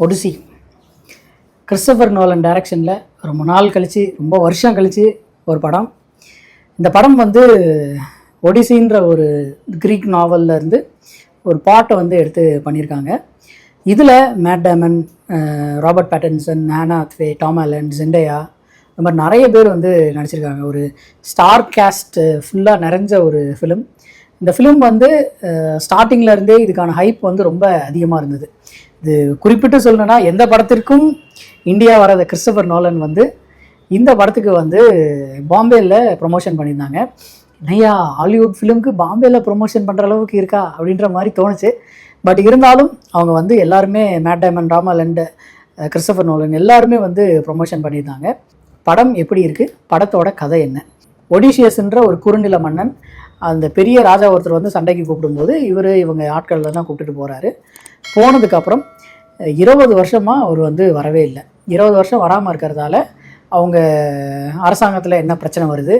Odissi Christopher Nolan டைரக்ஷனில் ரொம்ப நாள் கழித்து ரொம்ப வருஷம் கழித்து ஒரு படம். இந்த படம் வந்து ஒடிசின்ற ஒரு க்ரீக் நாவல்லேருந்து ஒரு பாட்டை வந்து எடுத்து பண்ணியிருக்காங்க. இதில் மேட் டேமன், ராபர்ட் பேட்டின்சன், ஆனா ஹாத்வே, டாம் ஹாலண்ட், ஜெண்டேயா, இந்த மாதிரி நிறைய பேர் வந்து நடிச்சிருக்காங்க. ஒரு ஸ்டார் கேஸ்ட் ஃபுல்லாக நிறைஞ்ச ஒரு ஃபிலிம். இந்த ஃபிலிம் வந்து ஸ்டார்டிங்லேருந்தே இதுக்கான ஹைப் வந்து ரொம்ப அதிகமாக இருந்தது. இது குறிப்பிட்டு சொல்லணும்னா எந்த படத்திற்கும் இந்தியா வராத கிறிஸ்டோபர் நோலன் வந்து இந்த படத்துக்கு வந்து பாம்பேயில் ப்ரொமோஷன் பண்ணியிருந்தாங்க. நிறையா ஹாலிவுட் ஃபிலிமுக்கு பாம்பேயில் ப்ரொமோஷன் பண்ணுற அளவுக்கு இருக்கா அப்படின்ற மாதிரி தோணுச்சு. பட் இருந்தாலும் அவங்க வந்து எல்லாருமே Matt Damon, Tom Holland, Christopher Nolan எல்லாருமே வந்து ப்ரொமோஷன் பண்ணியிருந்தாங்க. படம் எப்படி இருக்குது, படத்தோட கதை என்ன? ஒடிசியஸ்ன்ற ஒரு குறுநில மன்னன் அந்த பெரிய ராஜா ஒருத்தர் வந்து சண்டைக்கு கூப்பிடும்போது இவங்க ஆட்களில் தான் கூப்பிட்டுட்டு போகிறாரு. போனதுக்கப்புறம் 20 வருஷமாக அவர் வந்து வரவே இல்லை. 20 வருஷம் வராமல் இருக்கிறதால அவங்க அரசாங்கத்தில் என்ன பிரச்சனை வருது,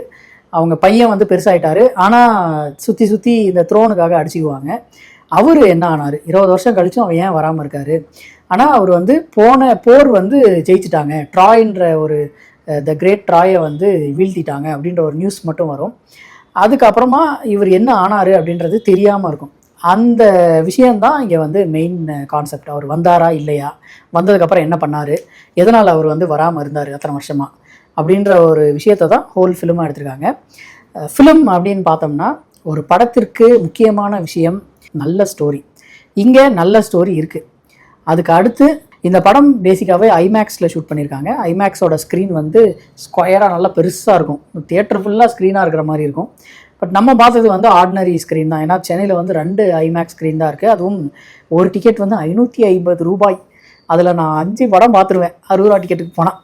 அவங்க பையன் வந்து பெருசாகிட்டார், ஆனால் சுற்றி இந்த த்ரோனுக்காக அடிச்சுக்குவாங்க. அவர் என்ன ஆனார், 20 வருஷம் கழிச்சும் அவன் ஏன் வராமல் இருக்கார்? ஆனால் அவர் வந்து போன போர் வந்து ஜெயிச்சிட்டாங்க, ட்ராயின்ற ஒரு த கிரேட் ட்ராயை வந்து வீழ்த்திட்டாங்க அப்படின்ற ஒரு நியூஸ் மட்டும் வரும். அதுக்கப்புறமா இவர் என்ன ஆனார் அப்படின்றது தெரியாமல் இருக்கும். அந்த விஷயந்தான் இங்கே வந்து மெயின் கான்செப்ட். அவர் வந்தாரா இல்லையா, வந்ததுக்கப்புறம் என்ன பண்ணார், எதனால் அவர் வந்து வராமல் இருந்தார் அத்தனை வருஷமாக அப்படின்ற ஒரு விஷயத்தை தான் ஹோல் ஃபிலிமாக எடுத்திருக்காங்க. ஃபிலிம் அப்படின்னு பார்த்தோம்னா ஒரு படத்திற்கு முக்கியமான விஷயம் நல்ல ஸ்டோரி. இங்கே நல்ல ஸ்டோரி இருக்குது. அதுக்கு அடுத்து இந்த படம் பேசிக்காகவே ஐமேக்ஸில் ஷூட் பண்ணியிருக்காங்க. ஐமேக்ஸோட ஸ்க்ரீன் வந்து ஸ்கொயராக நல்லா பெருசாக இருக்கும், தியேட்டர் ஃபுல்லாக ஸ்க்ரீனாக இருக்கிற மாதிரி இருக்கும். பட் நம்ம பார்த்தது வந்து ஆர்டினரி ஸ்க்ரீன் தான். ஏன்னா சென்னையில் வந்து 2 ஐமேக்ஸ் ஸ்க்ரீன் தான் இருக்குது. அதுவும் ஒரு டிக்கெட் வந்து 550 ரூபாய். அதில் நான் 5 படம் பார்த்துருவேன் 60 ரூபா டிக்கெட்டுக்கு போனால்.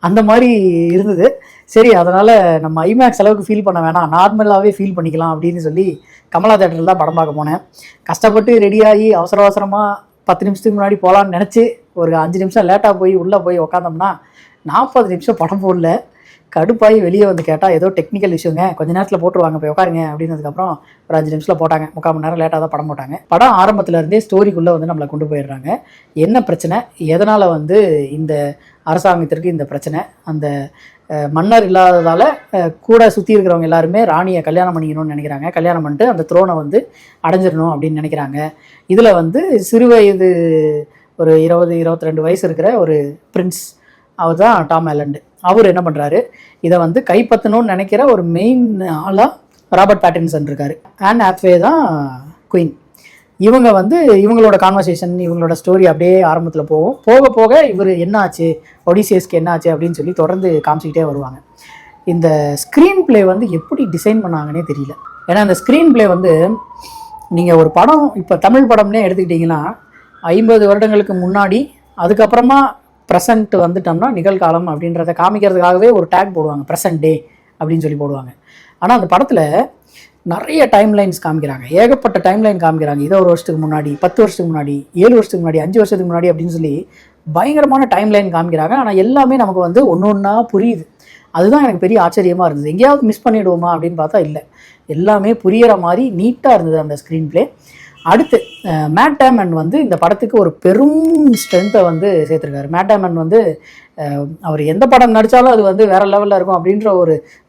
அந்த மாதிரி இருந்தது. சரி, அதனால் நம்ம ஐமேக்ஸ் அளவுக்கு ஃபீல் பண்ண வேணாம், நார்மலாகவே ஃபீல் பண்ணிக்கலாம் அப்படின்னு சொல்லி கமலா தேட்டரில் தான் படம் பார்க்க போனேன். கஷ்டப்பட்டு ரெடியாகி அவசரமாக 10 நிமிஷத்துக்கு முன்னாடி போகலான்னு நினச்சி ஒரு 5 நிமிஷம் லேட்டாக போய் உள்ளே போய் உக்காந்தோம்னா 40 நிமிஷம் படம் போடல. கடுப்பாகி வெளியே வந்து கேட்டால் ஏதோ டெக்னிக்கல் இஷ்யூங்க, கொஞ்ச நேரத்தில் போட்டுருவாங்க, போய் உட்காருங்க அப்படின்னதுக்கப்புறம் ஒரு 5 நிமிஷத்தில் போட்டாங்க. 3/4 மணி நேரம் லேட்டாக தான் படம் போட்டாங்க. படம் ஆரம்பத்துலேருந்தே ஸ்டோரிக்குள்ளே வந்து நம்மளை கொண்டு போயிடுறாங்க. என்ன பிரச்சனை, எதனால் வந்து இந்த அரசாங்கத்திற்கு இந்த பிரச்சனை, அந்த மன்னர் இல்லாததால் கூட சுற்றி இருக்கிறவங்க எல்லாருமே ராணியை கல்யாணம் பண்ணிக்கணும்னு நினைக்கிறாங்க. கல்யாணம் பண்ணிட்டு அந்த த்ரோனை வந்து அடைஞ்சிடணும் அப்படின்னு நினைக்கிறாங்க. இதில் வந்து சிறு வயது ஒரு 20-22 வயசு இருக்கிற ஒரு பிரின்ஸ், அவர் தான் டாம் ஹாலண்ட். அவர் என்ன பண்ணுறாரு, இதை வந்து கைப்பற்றணும்னு நினைக்கிற ஒரு மெயின் ஆளாக ராபர்ட் பேட்டின்சன் இருக்கார். ஆன் ஹாத்வே தான் குயின். இவங்க வந்து இவங்களோட கான்வர்சேஷன், இவங்களோட ஸ்டோரி அப்படியே ஆரம்பத்தில் போகும். போக போக இவர் என்ன ஆச்சு, ஒடிசியஸ்க்கு என்ன ஆச்சு அப்படின்னு சொல்லி தொடர்ந்து காமிச்சிக்கிட்டே வருவாங்க. இந்த ஸ்க்ரீன் பிளே வந்து எப்படி டிசைன் பண்ணாங்கன்னே தெரியல. ஏன்னா இந்த ஸ்க்ரீன் பிளே வந்து நீங்கள் ஒரு படம், இப்போ தமிழ் படம்னே எடுத்துக்கிட்டிங்கன்னா 50 வருடங்களுக்கு முன்னாடி, அதுக்கப்புறமா ப்ரெசண்ட் வந்துட்டோம்னா நிகழ்காலம் அப்படின்றத காமிக்கிறதுக்காகவே ஒரு டேக் போடுவாங்க, ப்ரெசன்ட் டே அப்படின்னு சொல்லி போடுவாங்க. ஆனால் அந்த படத்தில் நிறைய டைம்லைன்ஸ் காமிக்கிறாங்க, ஏகப்பட்ட டைம்லைன் காமிக்கிறாங்க. இதை 1 வருஷத்துக்கு முன்னாடி, 10 வருஷத்துக்கு முன்னாடி, 7 வருஷத்துக்கு முன்னாடி, 5 வருஷத்துக்கு முன்னாடி அப்படின்னு சொல்லி பயங்கரமான டைம்லைன் காமிக்கிறாங்க. ஆனால் எல்லாமே நமக்கு வந்து ஒன்று ஒன்றா புரியுது. அதுதான் எனக்கு பெரிய ஆச்சரியமாக இருந்தது. எங்கேயாவது மிஸ் பண்ணிவிடுவோமா அப்படின்னு பார்த்தா இல்லை, எல்லாமே புரிகிற மாதிரி நீட்டாக இருந்தது அந்த ஸ்க்ரீன் பிளே. அடுத்து மேட் டேமன் வந்து இந்த படத்துக்கு ஒரு பெரும் ஸ்ட்ரென்த்தை வந்து சேர்த்துருக்காரு. மேட் டேமன் வந்து அவர் எந்த படம் நடித்தாலும் அது வந்து வேறு லெவலில் இருக்கும் அப்படின்ற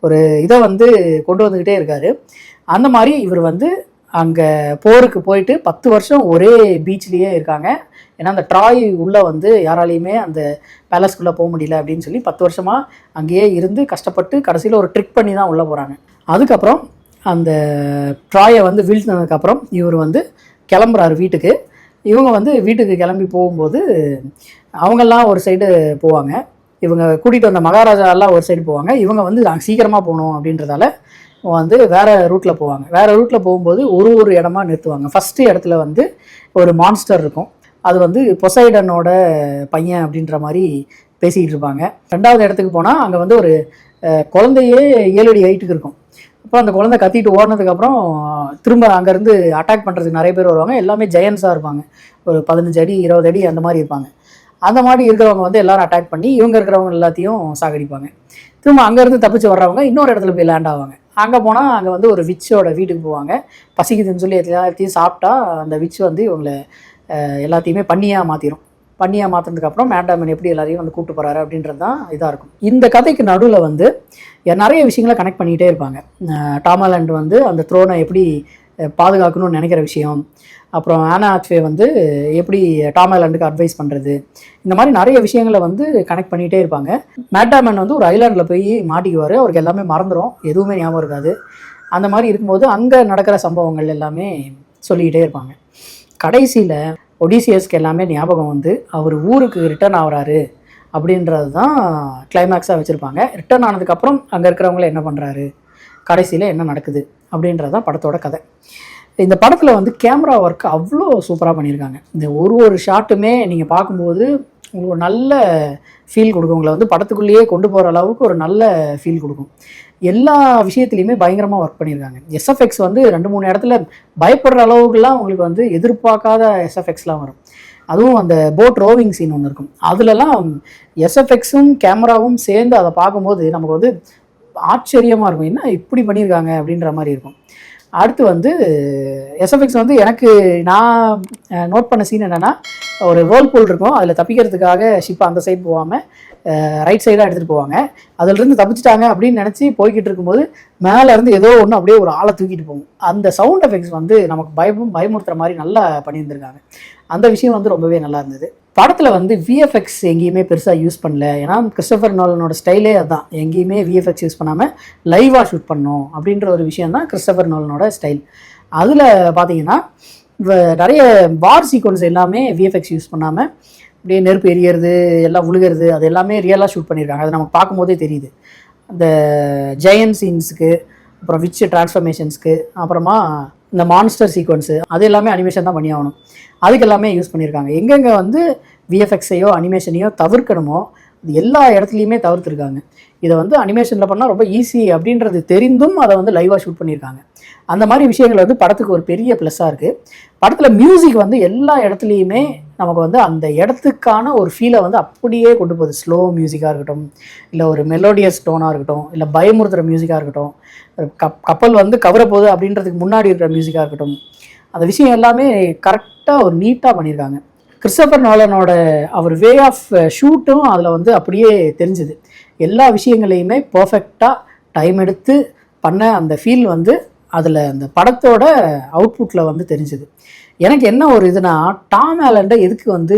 ஒரு இதை வந்து கொண்டு வந்துக்கிட்டே இருக்கார். அந்த மாதிரி இவர் வந்து அங்கே போருக்கு போயிட்டு 10 வருஷம் ஒரே பீச்லேயே இருக்காங்க. ஏன்னா அந்த ட்ராய் உள்ளே வந்து யாராலையுமே அந்த பேலஸ்குள்ளே போக முடியல அப்படின்னு சொல்லி 10 வருஷமாக அங்கேயே இருந்து கஷ்டப்பட்டு கடைசியில் ஒரு ட்ரிக் பண்ணி தான் உள்ளே போகிறாங்க. அதுக்கப்புறம் அந்த ட்ராயை வந்து வீழ்த்தினதுக்கப்புறம் இவர் வந்து கிளம்புறாரு வீட்டுக்கு. இவங்க வந்து வீட்டுக்கு கிளம்பி போகும்போது அவங்கெல்லாம் ஒரு சைடு போவாங்க, இவங்க கூட்டிகிட்டு வந்த மகாராஜா எல்லாம் ஒரு சைடு போவாங்க. இவங்க வந்து சீக்கிரமாக போகணும் அப்படின்றதால வந்து வேறு ரூட்டில் போவாங்க. வேறு ரூட்டில் போகும்போது ஒரு இடமா நிறுத்துவாங்க. ஃபஸ்ட்டு இடத்துல வந்து ஒரு மான்ஸ்டர் இருக்கும், அது வந்து பொசைடனோட பையன் அப்படின்ற மாதிரி பேசிக்கிட்டு இருப்பாங்க. 2வது இடத்துக்கு போனால் அங்கே வந்து ஒரு குழந்தையே 7 அடி ஹைட்டுக்கு இருக்கும். அப்போ அந்த குழந்தை கத்திட்டு ஓடினதுக்கப்புறம் திரும்ப அங்கேருந்து அட்டாக் பண்ணுறதுக்கு நிறைய பேர் வருவாங்க. எல்லாமே ஜெயன்ஸாக இருப்பாங்க, ஒரு 15 அடி 20 அடி அந்த மாதிரி இருப்பாங்க. அந்த மாதிரி இருக்கிறவங்க வந்து எல்லோரும் அட்டாக் பண்ணி இவங்க இருக்கிறவங்க எல்லாத்தையும் சாகடிப்பாங்க. திரும்ப அங்கேருந்து தப்பிச்சு வர்றவங்க இன்னொரு இடத்துல போய் லேண்ட் ஆவாங்க. அங்கே போனால் அங்கே வந்து ஒரு விச்சோட வீட்டுக்கு போவாங்க. பசிக்குதுன்னு சொல்லி எல்லாத்தையும் சாப்பிட்டா அந்த விச் வந்து இவங்களை எல்லாத்தையுமே பண்ணியாக மாற்றிடும். பண்ணியாக மாற்றினதுக்கப்புறம் மேட் டேமன் எப்படி எல்லாரையும் வந்து கூப்பிட்டு போகிறாரு அப்படின்றது தான் இதாக இருக்கும். இந்த கதைக்கு நடுவில் வந்து நிறைய விஷயங்களை கனெக்ட் பண்ணிகிட்டே இருப்பாங்க. டாம் ஹாலண்ட் வந்து அந்த த்ரோனை எப்படி பாதுகாக்கணும்னு நினைக்கிற விஷயம், அப்புறம் ஆனா ஹாத்வே வந்து எப்படி டாம் ஹாலண்டுக்கு அட்வைஸ் பண்ணுறது, இந்த மாதிரி நிறைய விஷயங்களை வந்து கனெக்ட் பண்ணிகிட்டே இருப்பாங்க. மேட் டேமன் வந்து ஒரு ஐலாண்டில் போய் மாட்டிக்குவார், அவருக்கு எல்லாமே மறந்துடும், எதுவுமே ஞாபகம் இருக்காது. அந்த மாதிரி இருக்கும்போது அங்கே நடக்கிற சம்பவங்கள் எல்லாமே சொல்லிக்கிட்டே இருப்பாங்க. கடைசியில் ஒடிசியஸ்க்கு எல்லாமே ஞாபகம் வந்து அவர் ஊருக்கு ரிட்டர்ன் ஆகிறாரு அப்படின்றது தான் கிளைமேக்ஸாக வச்சுருப்பாங்க. ரிட்டர்ன் ஆனதுக்கப்புறம் அங்கே இருக்கிறவங்கள என்ன பண்ணுறாரு, கடைசியில் என்ன நடக்குது அப்படின்றது தான் படத்தோட கதை. இந்த படத்தில் வந்து கேமரா ஒர்க் அவ்வளோ சூப்பராக பண்ணியிருக்காங்க. இந்த ஒரு ஷாட்டுமே நீங்கள் பார்க்கும்போது உங்களுக்கு ஒரு நல்ல ஃபீல் கொடுக்கும், உங்களை வந்து படத்துக்குள்ளேயே கொண்டு போகிற அளவுக்கு ஒரு நல்ல ஃபீல் கொடுக்கும். எல்லா விஷயத்துலையுமே பயங்கரமாக ஒர்க் பண்ணியிருக்காங்க. எஸ்எஃப்எக்ஸ் வந்து 2-3 இடத்துல பயப்படுற அளவுக்குலாம் உங்களுக்கு வந்து எதிர்பார்க்காத எஸ்எஃப்எக்ஸ்லாம் வரும். அதுவும் அந்த போட் ரோவிங் சீன் ஒன்று இருக்கும், அதுலலாம் எஸ்எஃப்எக்ஸும் கேமராவும் சேர்ந்து அதை பார்க்கும்போது நமக்கு வந்து ஆச்சரியமாக இருக்கும், என்ன இப்படி பண்ணியிருக்காங்க அப்படின்ற மாதிரி இருக்கும். அடுத்து வந்து எஸ்எஃப்எக்ஸ் வந்து எனக்கு நான் நோட் பண்ண சீன் என்னென்னா, ஒரு வேர்ல்பூல் இருக்கும், அதில் தப்பிக்கிறதுக்காக ஷிப்பை அந்த சைடு போகாமல் ரைட் சைடாக எடுத்துகிட்டு போவாங்க. அதிலிருந்து தப்பிச்சிட்டாங்க அப்படின்னு நினச்சி போய்கிட்டு இருக்கும்போது மேலேருந்து ஏதோ ஒன்று அப்படியே ஒரு ஆளை தூக்கிட்டு போகும். அந்த சவுண்ட் எஃபெக்ட்ஸ் வந்து நமக்கு பயமுறுத்துற மாதிரி நல்லா பண்ணியிருந்திருக்காங்க. அந்த விஷயம் வந்து ரொம்பவே நல்லா இருந்தது. படத்தில் வந்து விஎஃப்எக்ஸ் எங்கேயுமே பெருசாக யூஸ் பண்ணல, ஏன்னா கிறிஸ்டோபர் நோலனோட ஸ்டைலே அதுதான், எங்கேயுமே விஎஃப்எக்ஸ் யூஸ் பண்ணாமல் லைவாக ஷூட் பண்ணணும் அப்படின்ற ஒரு விஷயம் தான் கிறிஸ்டோபர் நோலனோட ஸ்டைல். அதில் பார்த்தீங்கன்னா நிறைய வார் சீக்வன்ஸ் எல்லாமே விஎஃப்எக்ஸ் யூஸ் பண்ணாமல் அப்படியே நெருப்பு எரியறது, எல்லாம் உழுகிறது, அது எல்லாமே ரியலாக ஷூட் பண்ணியிருக்காங்க. அது நமக்கு பார்க்கும்போதே தெரியுது. அந்த ஜெயன்ட் சீன்ஸுக்கு, அப்புறம் விச் டிரான்ஸ்ஃபர்மேஷன்ஸ்க்கு, அப்புறமா இந்த மான்ஸ்டர் சீக்வன்ஸு, அது எல்லாமே அனிமேஷன் தான் பண்ணி ஆகணும். அதுக்கு எல்லாமே யூஸ் பண்ணியிருக்காங்க. எங்கெங்கே வந்து விஎஃப்எக்ஸையோ அனிமேஷனையோ தவிர்க்கணுமோ அது எல்லா இடத்துலையுமே தவிர்த்துருக்காங்க. இதை வந்து அனிமேஷனில் பண்ணால் ரொம்ப ஈஸி அப்படின்றது தெரிந்தும் அதை வந்து லைவாக ஷூட் பண்ணியிருக்காங்க. அந்த மாதிரி விஷயங்கள் வந்து படத்துக்கு ஒரு பெரிய ப்ளஸ்ஸாக இருக்குது. படத்தில் மியூசிக் வந்து எல்லா இடத்துலையுமே நமக்கு வந்து அந்த இடத்துக்கான ஒரு ஃபீலை வந்து அப்படியே கொண்டு போகுது. ஸ்லோ மியூசிக்காக இருக்கட்டும், இல்லை ஒரு மெலோடியஸ் டோனாக இருக்கட்டும், இல்லை பயமுறுத்துகிற மியூசிக்காக இருக்கட்டும், கப்பல் வந்து கவரப்போகுது அப்படின்றதுக்கு முன்னாடி இருக்கிற மியூசிக்காக இருக்கட்டும், அந்த விஷயம் எல்லாமே கரெக்டாக ஒரு நீட்டாக பண்ணியிருக்காங்க. கிறிஸ்டோபர் நோலனோட அவர் வே ஆஃப் ஷூட்டும் அதில் வந்து அப்படியே தெரிஞ்சுது. எல்லா விஷயங்களையுமே பர்ஃபெக்டாக டைம் எடுத்து பண்ண அந்த ஃபீல் வந்து அதில் அந்த படத்தோட அவுட்புட்டில் வந்து தெரிஞ்சுது. எனக்கு என்ன ஒரு இதுனா, டாம் ஹாலண்டை எதுக்கு வந்து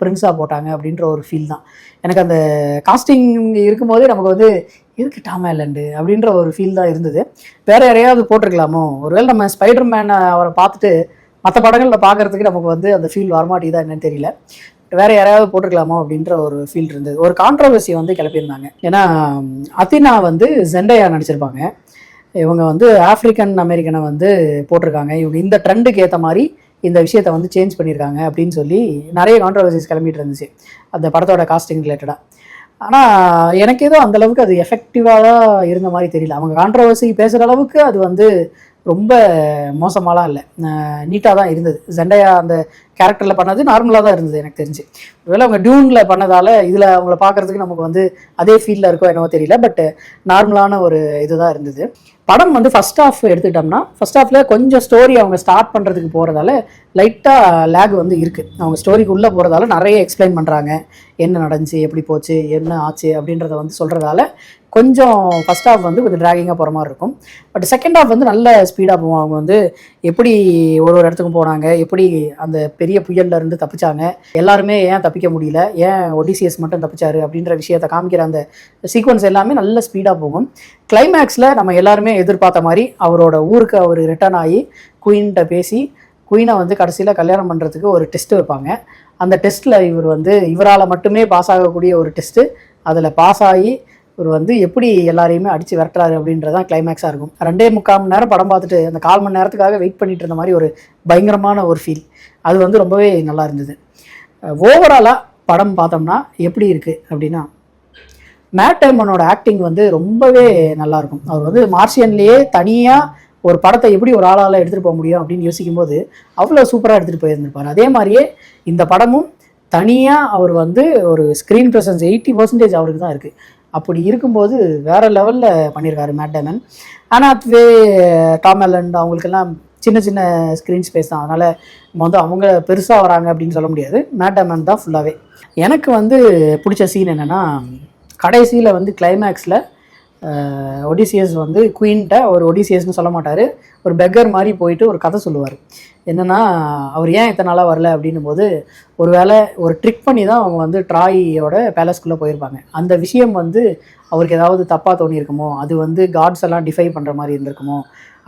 பிரின்ஸாக போட்டாங்க அப்படின்ற ஒரு ஃபீல் தான் எனக்கு. அந்த காஸ்டிங் இருக்கும்போதே நமக்கு வந்து எதுக்கு டாம் ஹாலண்டு அப்படின்ற ஒரு ஃபீல் தான் இருந்தது. வேறு யாரையாவது போட்டிருக்கலாமோ, ஒருவேளை நம்ம ஸ்பைடர் மேனை அவரை பார்த்துட்டு மற்ற படங்களில் பார்க்குறதுக்கு நமக்கு வந்து அந்த ஃபீல் வரமாட்டேதா என்னன்னு தெரியல, வேறு யாராவது போட்டிருக்கலாமோ அப்படின்ற ஒரு ஃபீல் இருந்தது. ஒரு கான்ட்ரவர்சியை வந்து கிளப்பியிருந்தாங்க. ஏன்னா அத்தினா வந்து ஜெண்டையா நடிச்சிருப்பாங்க, இவங்க வந்து ஆஃப்ரிக்கன் அமெரிக்கனை வந்து போட்டிருக்காங்க, இவங்க இந்த ட்ரெண்டுக்கு ஏற்ற மாதிரி இந்த விஷயத்தை வந்து சேஞ்ச் பண்ணியிருக்காங்க அப்படின்னு சொல்லி நிறைய கான்ட்ரவர்சிஸ் கிளம்பிட்டு இருந்துச்சு அந்த படத்தோட காஸ்டிங் ரிலேட்டடாக. ஆனால் எனக்கு ஏதோ அந்தளவுக்கு அது எஃபெக்டிவாக தான் இருந்த மாதிரி தெரியல. அவங்க கான்ட்ரவர்சி பேசுகிற அளவுக்கு அது வந்து ரொம்ப மோசமாலாம் இல்லை, நீட்டாக தான் இருந்தது. ஜெண்டையா அந்த கேரக்டரில் பண்ணது நார்மலாக தான் இருந்தது எனக்கு தெரிஞ்சு. ஒருவேளை அவங்க டியூனில் பண்ணதால் இதில் அவங்கள பார்க்குறதுக்கு நமக்கு வந்து அதே ஃபீல்டில் இருக்கோ என்னவோ தெரியல, பட் நார்மலான ஒரு இதுதான் இருந்தது. படம் வந்து ஃபஸ்ட் ஹாஃப் எடுத்துக்கிட்டோம்னா, ஃபஸ்ட் ஹாஃபில் கொஞ்சம் ஸ்டோரி அவங்க ஸ்டார்ட் பண்ணுறதுக்கு போகிறதால லைட்டாக லேக் வந்து இருக்குது. அவங்க ஸ்டோரிக்கு உள்ளே போகிறதால நிறைய எக்ஸ்பிளைன் பண்ணுறாங்க, என்ன நடந்துச்சு, எப்படி போச்சு, என்ன ஆச்சு அப்படின்றத வந்து சொல்கிறதால கொஞ்சம் ஃபஸ்ட் ஹாஃப் வந்து கொஞ்சம் ட்ராகிங்காக போகிற மாதிரி இருக்கும். பட் செகண்ட் ஹாஃப் வந்து நல்ல ஸ்பீடாக போவோம். அவங்க வந்து எப்படி ஒரு இடத்துக்கும் போனாங்க, எப்படி அந்த பெரிய புயல்ல இருந்து தப்பிச்சாங்க, எல்லாருமே ஏன் தப்பிக்க முடியல, ஏன் ஒடிசியஸ் மட்டும் தப்பிச்சாரு அப்படின்ற விஷயத்தை காமிக்கிற அந்த சீக்வன்ஸ் எல்லாமே நல்ல ஸ்பீடாக போகும். கிளைமேக்ஸில் நம்ம எல்லாருமே எதிர்பார்த்த மாதிரி அவரோட ஊருக்கு அவர் ரிட்டர்ன் ஆகி குயின்கிட்ட பேசி குயினை வந்து கடைசியில் கல்யாணம் பண்ணுறதுக்கு ஒரு டெஸ்ட்டு வைப்பாங்க. அந்த டெஸ்ட்டில் இவர் வந்து இவரால் மட்டுமே பாஸ் ஆகக்கூடிய ஒரு டெஸ்ட்டு, அதில் பாஸ் ஆகி இவர் வந்து எப்படி எல்லாரையுமே அடித்து விரட்டுறாரு அப்படின்றதான் கிளைமேக்ஸாக இருக்கும். 2.25 மணி நேரம் படம் பார்த்துட்டு அந்த 1/4 மணி நேரத்துக்காக வெயிட் பண்ணிட்டு இருந்த மாதிரி ஒரு பயங்கரமான ஒரு ஃபீல், அது வந்து ரொம்பவே நல்லா இருந்தது. ஓவராலாக படம் பார்த்தோம்னா எப்படி இருக்குது அப்படின்னா, மேட் டேமனோட ஆக்டிங் வந்து ரொம்பவே நல்லாயிருக்கும். அவர் வந்து மார்ஷியன்லேயே தனியாக ஒரு படத்தை எப்படி ஒரு ஆளால் எடுத்துகிட்டு போக முடியும் அப்படின்னு யோசிக்கும்போது அவ்வளோ சூப்பராக எடுத்துகிட்டு போயிருந்திருப்பார். அதே மாதிரியே இந்த படமும் தனியாக அவர் வந்து ஒரு ஸ்க்ரீன் ப்ரெசன்ஸ் 80% அவருக்கு தான் இருக்குது. அப்படி இருக்கும்போது வேறு லெவலில் பண்ணியிருக்காரு மேட் டேமன். ஆனா ஹாத்வே, டாம் ஹாலண்ட் அவங்களுக்கெல்லாம் சின்ன சின்ன ஸ்க்ரீன் ஸ்பேஸ் தான். அதனால் நம்ம வந்து அவங்க பெருசாக வராங்க அப்படின்னு சொல்ல முடியாது. மேட் டேமன் தான் ஃபுல்லாகவே. எனக்கு வந்து பிடிச்ச சீன் என்னென்னா, கடைசியில் வந்து கிளைமேக்ஸில் ஒடிசியஸ் வந்து குயின்ட்ட ஒரு ஒடிசியஸ்னு சொல்ல மாட்டார், ஒரு பெக்கர் மாதிரி போயிட்டு ஒரு கதை சொல்லுவார். என்னென்னா, அவர் ஏன் இத்தனை நாளாக வரல அப்படின்னும் போது, ஒரு வேளை ஒரு ட்ரிக் பண்ணி தான் அவங்க வந்து ட்ராயோட பேலஸ்குள்ளே போயிருப்பாங்க. அந்த விஷயம் வந்து அவருக்கு ஏதாவது தப்பாக தோணியிருக்குமோ, அது வந்து காட்ஸ் எல்லாம் டிஃபை பண்ணுற மாதிரி இருந்திருக்குமோ,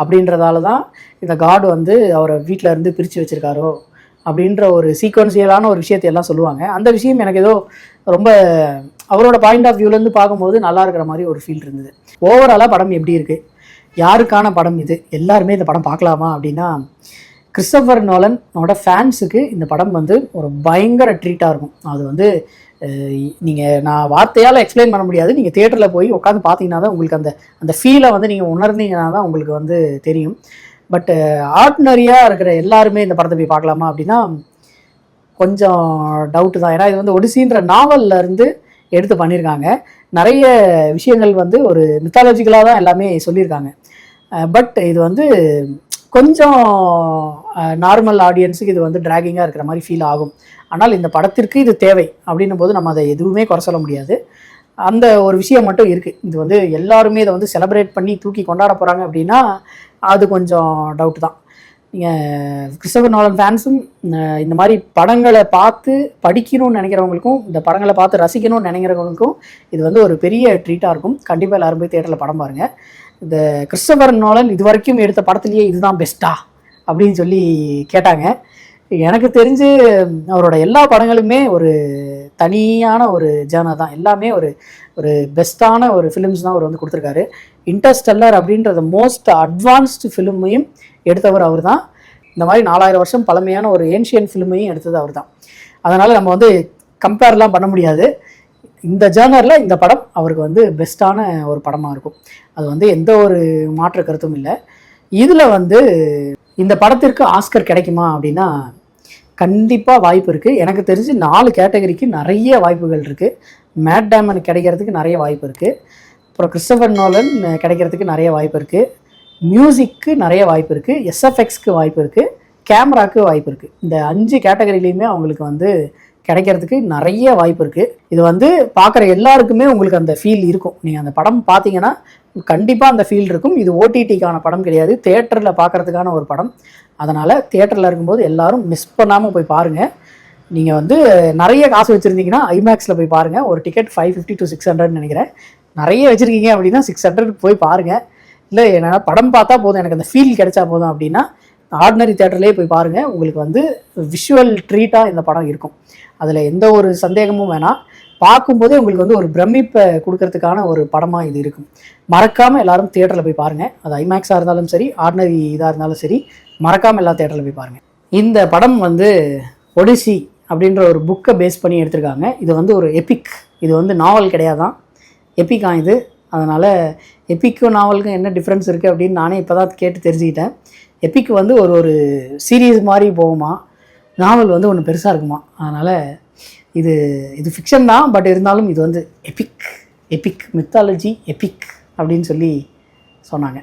அப்படின்றதால தான் இந்த காட் வந்து அவரை வீட்டில் இருந்து பிரித்து வச்சுருக்காரோ அப்படின்ற ஒரு சீக்வன்சியலான ஒரு விஷயத்தை எல்லாம் சொல்லுவாங்க. அந்த விஷயம் எனக்கு ஏதோ ரொம்ப அவரோட பாயிண்ட் ஆஃப் வியூலேருந்து பார்க்கும்போது நல்லா இருக்கிற மாதிரி ஒரு ஃபீல் இருந்தது. ஓவராலாக படம் எப்படி இருக்குது, யாருக்கான படம் இது, எல்லாருமே இந்த படம் பார்க்கலாமா அப்படின்னா, கிறிஸ்டோபர் நோலனோட ஃபேன்ஸுக்கு இந்த படம் வந்து ஒரு பயங்கர ட்ரீட்டாக இருக்கும். அது வந்து நீங்கள் நான் வார்த்தையால் எக்ஸ்பிளைன் பண்ண முடியாது. நீங்கள் தியேட்டரில் போய் உட்காந்து பார்த்தீங்கன்னா தான் உங்களுக்கு அந்த ஃபீலை வந்து நீங்கள் உணர்ந்தீங்கன்னா தான் உங்களுக்கு வந்து தெரியும். பட் ஆர்டினரியாக இருக்கிற எல்லாருமே இந்த படத்தை போய் பார்க்கலாமா அப்படின்னா கொஞ்சம் டவுட்டு தான். ஏன்னா இது வந்து ஒடிசின்ற நாவலில் இருந்து எடுத்து பண்ணியிருக்காங்க. நிறைய விஷயங்கள் வந்து ஒரு மித்தாலஜிக்கலாக தான் எல்லாமே சொல்லியிருக்காங்க. பட் இது வந்து கொஞ்சம் நார்மல் ஆடியன்ஸுக்கு இது வந்து ட்ராகிங்காக இருக்கிற மாதிரி ஃபீல் ஆகும். ஆனால் இந்த படத்திற்கு இது தேவை அப்படின்னும் போது நம்ம அதை எதுவுமே குறை சொல்ல முடியாது. அந்த ஒரு விஷயம் மட்டும் இருக்குது. இது வந்து எல்லாருமே இதை வந்து செலிப்ரேட் பண்ணி தூக்கி கொண்டாட போகிறாங்க அப்படின்னா அது கொஞ்சம் டவுட் தான். நீங்கள் கிறிஸ்டோபர் நோலன் ஃபேன்ஸும் இந்த மாதிரி படங்களை பார்த்து படிக்கணும்னு நினைக்கிறவங்களுக்கும், இந்த படங்களை பார்த்து ரசிக்கணும்னு நினைக்கிறவங்களுக்கும் இது வந்து ஒரு பெரிய ட்ரீட்டாக இருக்கும். கண்டிப்பாக எல்லாரும் போய் தியேட்டரில் படம் பாருங்கள். இந்த கிறிஸ்டோபர் நோலன் இது வரைக்கும் எடுத்த படத்துலேயே இதுதான் பெஸ்ட்டா அப்படின்னு சொல்லி கேட்டாங்க. எனக்கு தெரிஞ்சு அவரோட எல்லா படங்களுமே ஒரு தனியான ஒரு ஜேர்னர் தான். எல்லாமே ஒரு ஒரு பெஸ்ட்டான ஒரு ஃபிலிம்ஸ் தான் அவர் வந்து கொடுத்துருக்காரு. இன்டர்ஸ்டெல்லர் அப்படின்றத மோஸ்ட் அட்வான்ஸ்டு ஃபிலிமையும் எடுத்தவர் அவர் தான். இந்த மாதிரி 4000 வருஷம் பழமையான ஒரு ஏன்ஷியன் ஃபிலிமையும் எடுத்தது அவர் தான். அதனால் நம்ம வந்து கம்பேர்லாம் பண்ண முடியாது. இந்த ஜேர்னரில் இந்த படம் அவருக்கு வந்து பெஸ்ட்டான ஒரு படமாக இருக்கும். அது வந்து எந்த ஒரு மாற்று கருத்தும் இல்லை. இதில் வந்து இந்த படத்திற்கு ஆஸ்கர் கிடைக்குமா அப்படின்னா கண்டிப்பாக வாய்ப்பு இருக்குது. எனக்கு தெரிஞ்சு 4 கேட்டகரிக்கு நிறைய வாய்ப்புகள் இருக்குது. மேட் டேமன் கிடைக்கிறதுக்கு நிறைய வாய்ப்பு இருக்குது. அப்புறம் கிறிஸ்டோபர் நோலன் கிடைக்கிறதுக்கு நிறைய வாய்ப்பு இருக்குது. மியூசிக்கு நிறைய வாய்ப்பு இருக்குது. எஸ்எஃப்எக்ஸ்க்கு வாய்ப்பு இருக்குது. கேமராவுக்கு வாய்ப்பு இருக்குது. இந்த 5 கேட்டகரிலையுமே அவங்களுக்கு வந்து கிடைக்கிறதுக்கு நிறைய வாய்ப்பு இருக்குது. இது வந்து பார்க்குற எல்லாருக்குமே உங்களுக்கு அந்த ஃபீல் இருக்கும். நீங்கள் அந்த படம் பார்த்தீங்கன்னா கண்டிப்பாக அந்த ஃபீல் இருக்கும். இது ஓடிடிக்கான படம் கிடையாது, தியேட்டரில் பார்க்குறதுக்கான ஒரு படம். அதனால் தியேட்டரில் இருக்கும்போது எல்லோரும் மிஸ் பண்ணாமல் போய் பாருங்கள். நீங்கள் வந்து நிறைய காசு வச்சுருந்தீங்கன்னா ஐமேக்ஸில் போய் பாருங்கள். ஒரு டிக்கெட் 550 to 600 நினைக்கிறேன். நிறைய வச்சுருக்கீங்க அப்படின்னா 600 போய் பாருங்கள். இல்லை என்னென்னா படம் பார்த்தா போதும், எனக்கு அந்த ஃபீல் கிடைச்சா போதும் அப்படின்னா ஆர்டினரி தியேட்டர்லேயே போய் பாருங்கள். உங்களுக்கு வந்து விஷுவல் ட்ரீட்டாக இந்த படம் இருக்கும். அதில் எந்த ஒரு சந்தேகமும் வேணாம். பார்க்கும்போதே உங்களுக்கு வந்து ஒரு பிரமிப்பை கொடுக்கறதுக்கான ஒரு படமாக இது இருக்கும். மறக்காமல் எல்லோரும் தியேட்டரில் போய் பாருங்கள். அது ஐமேக்ஸாக இருந்தாலும் சரி, ஆர்டினரி இதாக இருந்தாலும் சரி, மறக்காமல் எல்லா தியேட்டரில் போய் பாருங்கள். இந்த படம் வந்து ஒடிசி அப்படின்ற ஒரு புக்கை பேஸ் பண்ணி எடுத்திருக்காங்க. இது வந்து ஒரு எபிக். இது வந்து நாவல் கிடையாதான், எபிக்கா இது. அதனால் எபிக்கும் நாவலுக்கும் என்ன டிஃப்ரென்ஸ் இருக்குது அப்படின்னு நானே இப்போ தான் கேட்டு தெரிஞ்சுக்கிட்டேன். எபிக் வந்து ஒரு சீரீஸ் மாதிரி போகுமா, நாவல் வந்து ஒன்று பெருசாக இருக்குமா. அதனால் இது ஃபிக்ஷன் தான், பட் இருந்தாலும் இது வந்து எபிக் மித்தாலஜி எபிக் அப்படின்னு சொல்லி சொன்னாங்க.